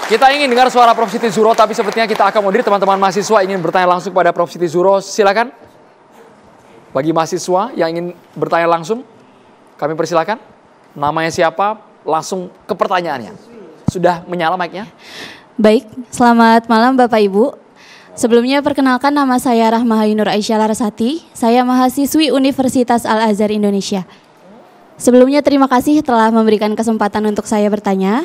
Kita ingin dengar suara Prof. Siti Zuhro, tapi sepertinya kita akan mundur. Teman-teman mahasiswa ingin bertanya langsung pada Prof. Siti Zuhro, silakan. Bagi mahasiswa yang ingin bertanya langsung, kami persilakan. Namanya siapa, langsung ke pertanyaannya. Sudah menyala mic-nya? Baik, selamat malam Bapak Ibu. Sebelumnya perkenalkan, nama saya Rahma Ainur Aisyah Larasati. Saya mahasiswi Universitas Al-Azhar Indonesia. Sebelumnya terima kasih telah memberikan kesempatan untuk saya bertanya.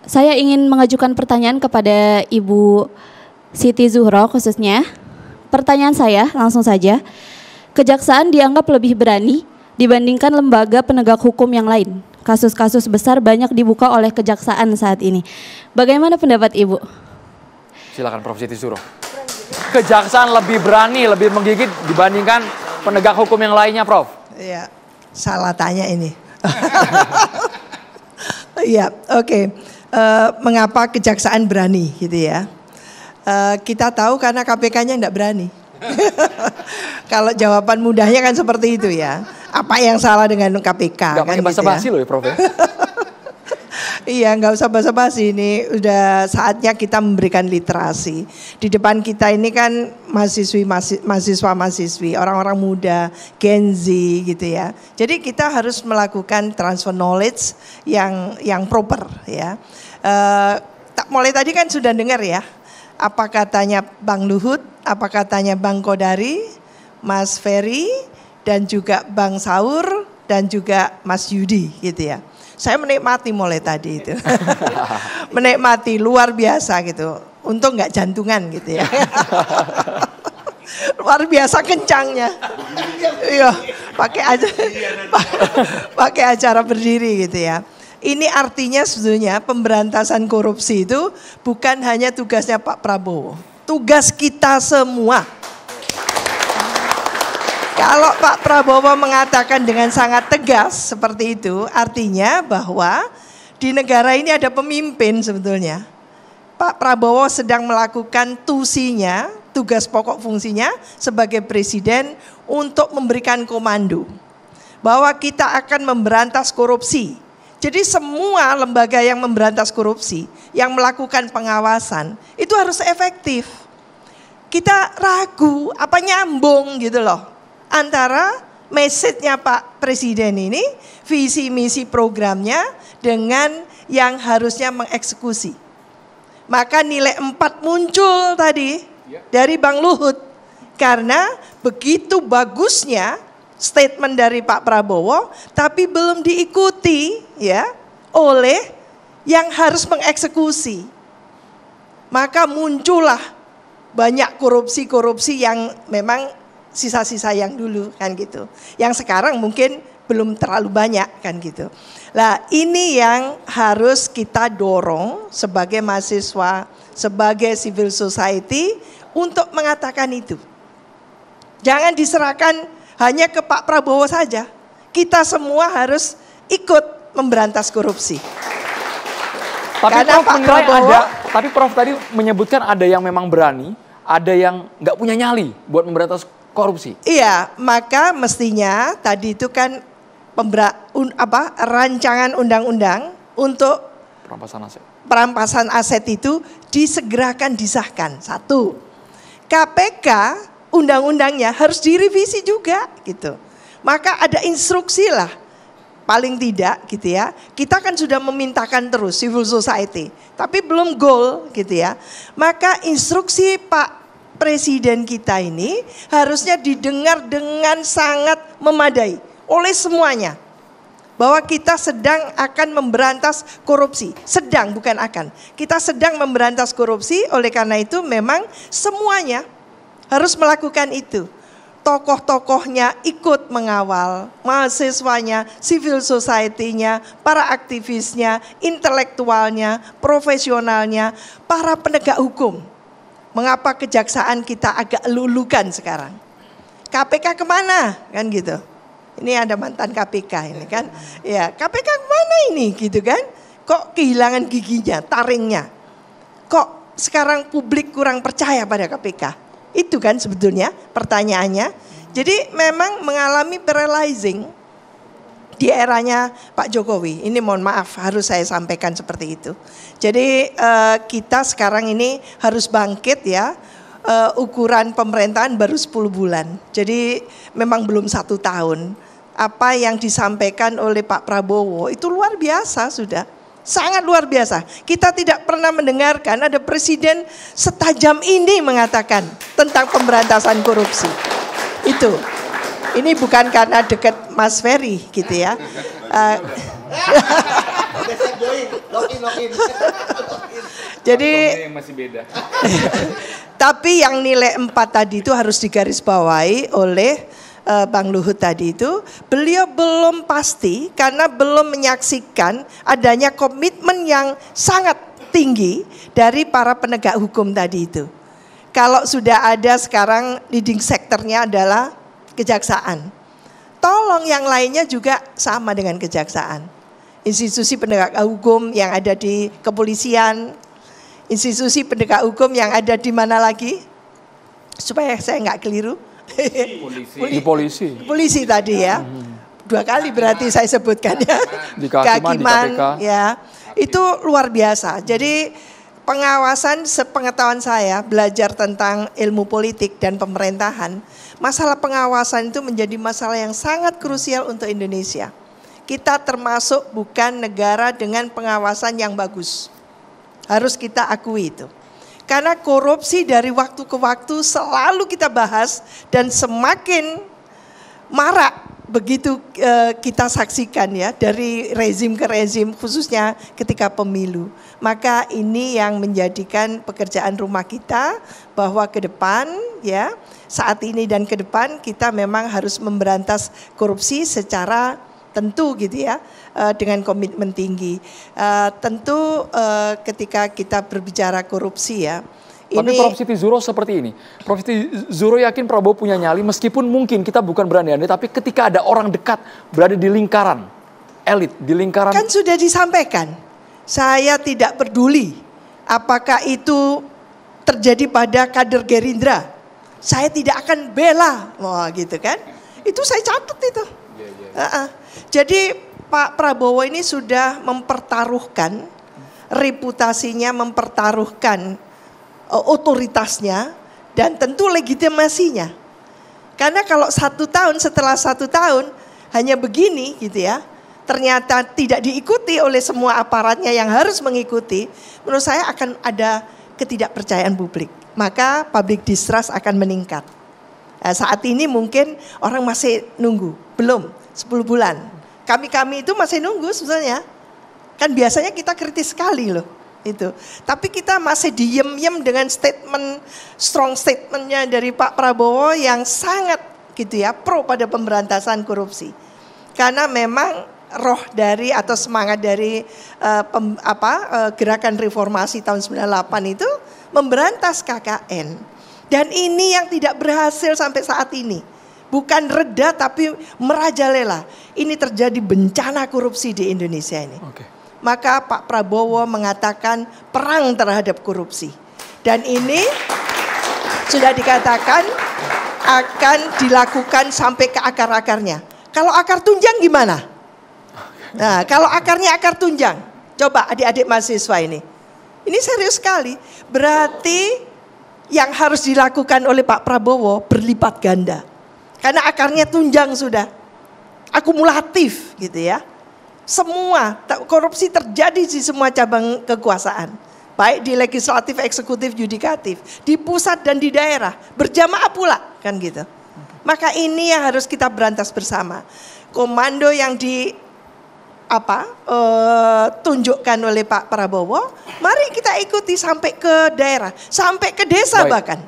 Saya ingin mengajukan pertanyaan kepada Ibu Siti Zuhro khususnya. Pertanyaan saya langsung saja. Kejaksaan dianggap lebih berani dibandingkan lembaga penegak hukum yang lain. Kasus-kasus besar banyak dibuka oleh kejaksaan saat ini. Bagaimana pendapat Ibu? Silakan Prof. Siti Zuhro. Kejaksaan lebih berani, lebih menggigit dibandingkan penegak hukum yang lainnya, Prof. Iya, salah tanya ini. Iya, oke. Mengapa kejaksaan berani gitu ya? Kita tahu karena KPK-nya enggak berani. Kalau jawaban mudahnya kan seperti itu ya. Apa yang salah dengan KPK? Enggak pakai basa-basi loh ya, Prof. Iya, nggak usah basa-basi, ini udah saatnya kita memberikan literasi. Di depan kita ini kan mahasiswa-mahasiswi, orang-orang muda, Gen Z gitu ya. Jadi kita harus melakukan transfer knowledge yang proper ya. Mulai tadi kan sudah dengar ya, apa katanya Bang Luhut, apa katanya Bang Kodari, Mas Ferry, dan juga Bang Saur, dan juga Mas Yudi gitu ya. Saya menikmati mulai tadi itu. Menikmati luar biasa gitu. Untung nggak jantungan gitu ya. Luar biasa kencangnya. Iya, pakai acara berdiri gitu ya. Ini artinya sebetulnya pemberantasan korupsi itu bukan hanya tugasnya Pak Prabowo. Tugas kita semua. Kalau Pak Prabowo mengatakan dengan sangat tegas seperti itu, artinya bahwa di negara ini ada pemimpin sebetulnya. Pak Prabowo sedang melakukan tusinya, tugas pokok fungsinya sebagai presiden untuk memberikan komando. Bahwa kita akan memberantas korupsi. Jadi semua lembaga yang memberantas korupsi, yang melakukan pengawasan, itu harus efektif. Kita ragu, apa nyambung gitu loh. Antara message-nya Pak Presiden ini, visi misi programnya dengan yang harusnya mengeksekusi. Maka nilai 4 muncul tadi dari Bang Luhut. Karena begitu bagusnya statement dari Pak Prabowo, tapi belum diikuti ya oleh yang harus mengeksekusi. Maka muncullah banyak korupsi-korupsi yang memang sisa-sisa yang dulu kan gitu. Yang sekarang mungkin belum terlalu banyak kan gitu. Nah ini yang harus kita dorong sebagai mahasiswa, sebagai civil society untuk mengatakan itu. Jangan diserahkan hanya ke Pak Prabowo saja. Kita semua harus ikut memberantas korupsi. Tapi Prof menilai ada, tapi Prof tadi menyebutkan ada yang memang berani, ada yang nggak punya nyali buat memberantas korupsi. Iya, maka mestinya tadi itu kan rancangan undang-undang untuk perampasan aset itu disegerakan disahkan. 1. KPK undang-undangnya harus direvisi juga gitu. Maka ada instruksi lah paling tidak gitu ya. Kita kan sudah memintakan terus civil society, tapi belum goal gitu ya. Maka instruksi Pak Presiden kita ini harusnya didengar dengan sangat memadai oleh semuanya. Bahwa kita sedang akan memberantas korupsi. Sedang, bukan akan. Kita sedang memberantas korupsi, oleh karena itu memang semuanya harus melakukan itu. Tokoh-tokohnya ikut mengawal, mahasiswanya, civil society-nya, para aktivisnya, intelektualnya, profesionalnya, para penegak hukum. Mengapa kejaksaan kita agak lulukan sekarang? KPK kemana? Kan gitu. Ini ada mantan KPK ini kan. Ya, KPK kemana ini gitu kan? Kok kehilangan giginya, taringnya? Kok sekarang publik kurang percaya pada KPK? Itu kan sebetulnya pertanyaannya. Jadi memang mengalami paralyzing. di eranya Pak Jokowi. Ini mohon maaf harus saya sampaikan seperti itu. Jadi kita sekarang ini harus bangkit ya. Ukuran pemerintahan baru 10 bulan. Jadi memang belum 1 tahun. Apa yang disampaikan oleh Pak Prabowo itu luar biasa sudah. Sangat luar biasa. Kita tidak pernah mendengarkan ada presiden setajam ini mengatakan tentang pemberantasan korupsi. Itu. Ini bukan karena dekat Mas Ferry gitu ya. Jadi masih beda. Tapi yang nilai 4 tadi itu harus digarisbawahi oleh Bang Luhut tadi itu, beliau belum pasti karena belum menyaksikan adanya komitmen yang sangat tinggi dari para penegak hukum tadi itu. Kalau sudah ada sekarang leading sektornya adalah kejaksaan. Tolong yang lainnya juga sama dengan kejaksaan. Institusi penegak hukum yang ada di kepolisian, institusi penegak hukum yang ada di mana lagi? Supaya saya nggak keliru. Polisi tadi ya. 2 kali berarti saya sebutkan ya. Di Kehakiman, ya. Itu luar biasa. Jadi pengawasan sepengetahuan saya belajar tentang ilmu politik dan pemerintahan, masalah pengawasan itu menjadi masalah yang sangat krusial untuk Indonesia. Kita termasuk bukan negara dengan pengawasan yang bagus. Harus kita akui itu. Karena korupsi dari waktu ke waktu selalu kita bahas dan semakin marak begitu kita saksikan ya dari rezim ke rezim khususnya ketika pemilu. Maka ini yang menjadikan pekerjaan rumah kita bahwa ke depan ya saat ini dan ke depan kita memang harus memberantas korupsi secara tentu gitu ya dengan komitmen tinggi. Tentu ketika kita berbicara korupsi ya. Tapi Prof Siti Zuhro seperti ini. Prof Siti Zuhro yakin Prabowo punya nyali meskipun mungkin kita bukan berandai-andai, tapi ketika ada orang dekat berada di lingkaran elit, di lingkaran. Kan sudah disampaikan, saya tidak peduli apakah itu terjadi pada kader Gerindra. Saya tidak akan bela, wah gitu kan. Itu saya catat itu. Jadi Pak Prabowo ini sudah mempertaruhkan reputasinya, mempertaruhkan otoritasnya dan tentu legitimasinya. Karena kalau 1 tahun setelah 1 tahun hanya begini gitu ya, ternyata tidak diikuti oleh semua aparatnya yang harus mengikuti, menurut saya akan ada ketidakpercayaan publik. Maka public distrust akan meningkat. Saat ini mungkin orang masih nunggu, belum 10 bulan. Kami itu masih nunggu sebetulnya. Kan biasanya kita kritis sekali loh itu. Tapi kita masih diem-diem dengan strong statementnya dari Pak Prabowo yang sangat gitu ya pro pada pemberantasan korupsi. Karena memang roh dari atau semangat dari gerakan reformasi tahun 98 itu memberantas KKN. Dan ini yang tidak berhasil sampai saat ini. Bukan reda tapi merajalela. Ini terjadi bencana korupsi di Indonesia ini. Maka Pak Prabowo mengatakan perang terhadap korupsi. Dan ini sudah dikatakan akan dilakukan sampai ke akar-akarnya. Kalau akar tunjang gimana? Nah, kalau akarnya akar tunjang. Coba adik-adik mahasiswa ini. Ini serius sekali. Berarti yang harus dilakukan oleh Pak Prabowo berlipat ganda. Karena akarnya tunjang sudah, akumulatif gitu ya. Semua korupsi terjadi di semua cabang kekuasaan. Baik di legislatif, eksekutif, yudikatif. Di pusat dan di daerah, berjamaah pula kan gitu. Maka ini yang harus kita berantas bersama. Komando yang tunjukkan oleh Pak Prabowo, mari kita ikuti sampai ke daerah, sampai ke desa. Baik. Bahkan.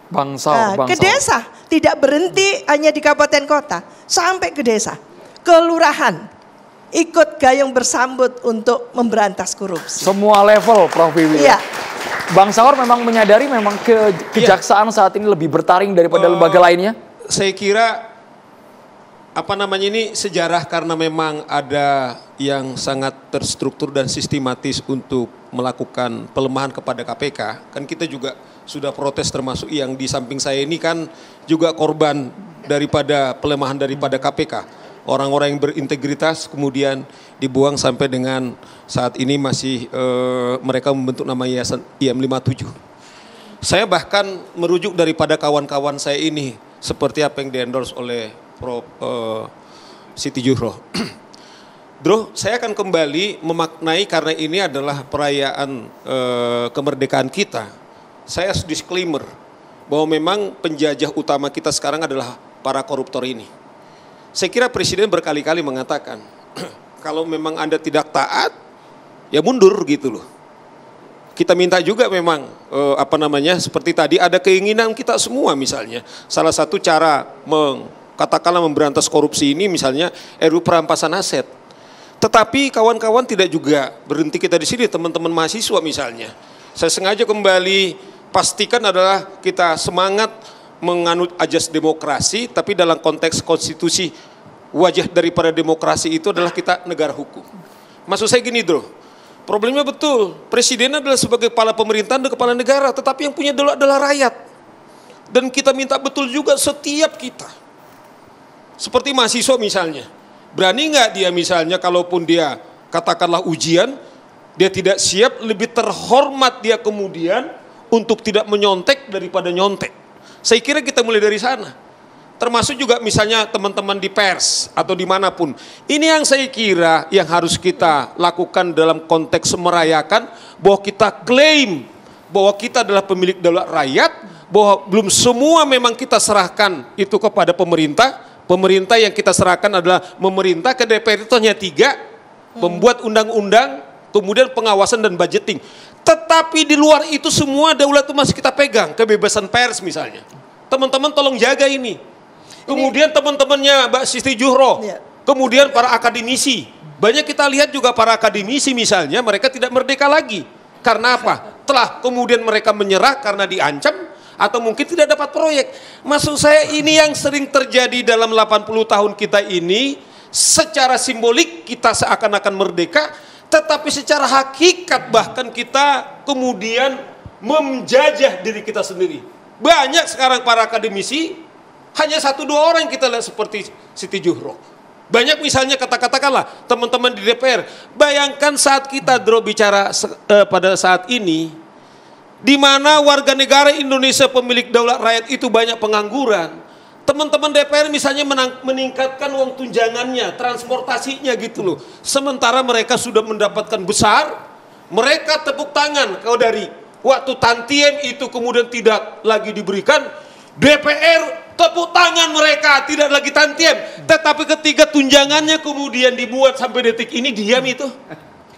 Bangsal. Ke desa, tidak berhenti hanya di kabupaten kota, sampai ke desa, kelurahan, ikut gayung bersambut untuk memberantas korupsi. Semua level, Prof Wiwi. Iya. Bang Saur memang menyadari memang kejaksaan saat ini lebih bertaring daripada lembaga lainnya. Saya kira ini sejarah karena memang ada yang sangat terstruktur dan sistematis untuk melakukan pelemahan kepada KPK. Kan kita juga sudah protes termasuk yang di samping saya ini kan juga korban daripada pelemahan daripada KPK. orang-orang yang berintegritas kemudian dibuang sampai dengan saat ini masih mereka membentuk nama yayasan IM57. Saya bahkan merujuk daripada kawan-kawan saya ini seperti apa yang di-endorse oleh Prof. Siti Zuhro. Bro, saya akan kembali memaknai karena ini adalah perayaan kemerdekaan kita. Saya harus disclaimer bahwa memang penjajah utama kita sekarang adalah para koruptor ini. Saya kira Presiden berkali-kali mengatakan, kalau memang Anda tidak taat, ya mundur gitu loh. Kita minta juga memang seperti tadi ada keinginan kita semua misalnya. Salah satu cara katakanlah memberantas korupsi ini misalnya RUU perampasan aset. Tetapi kawan-kawan tidak juga berhenti kita di sini, teman-teman mahasiswa misalnya. Saya sengaja kembali pastikan adalah kita semangat menganut ajas demokrasi, tapi dalam konteks konstitusi wajah daripada demokrasi itu adalah kita negara hukum. Maksud saya gini, Bro, problemnya betul, Presiden adalah sebagai kepala pemerintahan dan kepala negara, tetapi yang punya adalah rakyat. Dan kita minta betul juga setiap kita, seperti mahasiswa misalnya, berani nggak dia misalnya kalaupun dia katakanlah ujian, dia tidak siap, lebih terhormat dia kemudian untuk tidak menyontek daripada nyontek. Saya kira kita mulai dari sana. Termasuk juga misalnya teman-teman di pers atau dimanapun. Ini yang saya kira yang harus kita lakukan dalam konteks merayakan bahwa kita klaim bahwa kita adalah pemilik daulat rakyat, bahwa belum semua memang kita serahkan itu kepada pemerintah. Pemerintah yang kita serahkan adalah memerintah, ke DPR itu hanya 3, membuat undang-undang, kemudian pengawasan dan budgeting. Tetapi di luar itu semua daulat itu masih kita pegang, kebebasan pers misalnya. Teman-teman tolong jaga ini. Kemudian teman-temannya Mbak Siti Zuhro, kemudian para akademisi. Banyak kita lihat juga para akademisi misalnya, mereka tidak merdeka lagi. Karena apa? Telah kemudian mereka menyerah karena diancam, atau mungkin tidak dapat proyek. Maksud saya ini yang sering terjadi dalam 80 tahun kita ini, secara simbolik kita seakan-akan merdeka, tetapi secara hakikat bahkan kita kemudian menjajah diri kita sendiri. Banyak sekarang para akademisi, hanya 1-2 orang yang kita lihat seperti Siti Zuhro. Banyak misalnya katakanlah teman-teman di DPR, bayangkan saat kita bicara pada saat ini, di mana warga negara Indonesia pemilik daulat rakyat itu banyak pengangguran. Teman-teman DPR misalnya meningkatkan uang tunjangannya, transportasinya gitu loh. Sementara mereka sudah mendapatkan besar, mereka tepuk tangan. Kalau dari waktu tantiem itu kemudian tidak lagi diberikan, DPR tepuk tangan mereka, tidak lagi tantiem. Tetapi ketika tunjangannya kemudian dibuat sampai detik ini, diam itu.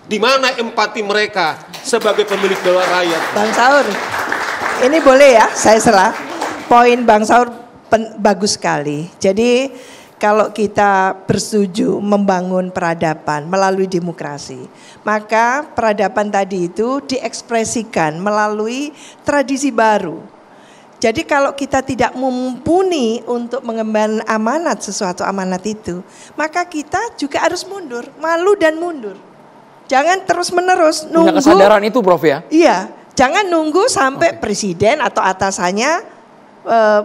Di mana empati mereka sebagai pemilik daulat rakyat? Bang Saur, ini boleh ya saya salah. Poin Bang Saur bagus sekali. Jadi kalau kita bersetuju membangun peradaban melalui demokrasi, maka peradaban tadi itu diekspresikan melalui tradisi baru. Jadi kalau kita tidak mumpuni untuk mengemban amanat, sesuatu amanat itu, maka kita juga harus mundur, malu dan mundur. Jangan terus-menerus nunggu. Punya kesadaran itu, Prof ya? Iya, jangan nunggu sampai presiden atau atasannya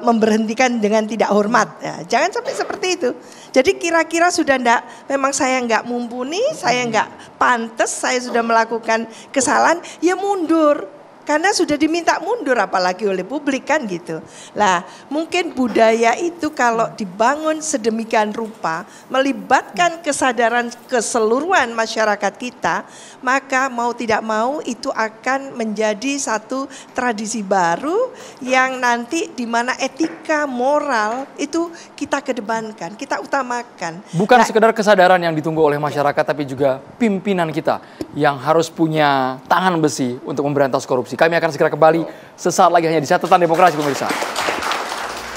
memberhentikan dengan tidak hormat. Ya, jangan sampai seperti itu. Jadi kira-kira sudah memang saya enggak mumpuni, saya enggak pantas, saya sudah melakukan kesalahan, ya mundur. Karena sudah diminta mundur apalagi oleh publik kan gitu. Lah mungkin budaya itu kalau dibangun sedemikian rupa melibatkan kesadaran keseluruhan masyarakat kita, maka mau tidak mau itu akan menjadi satu tradisi baru yang nanti di mana etika moral itu kita kedepankan, kita utamakan. Bukan sekedar kesadaran yang ditunggu oleh masyarakat, tapi juga pimpinan kita yang harus punya tangan besi untuk memberantas korupsi. Kami akan segera kembali sesaat lagi hanya di Catatan Demokrasi, pemirsa.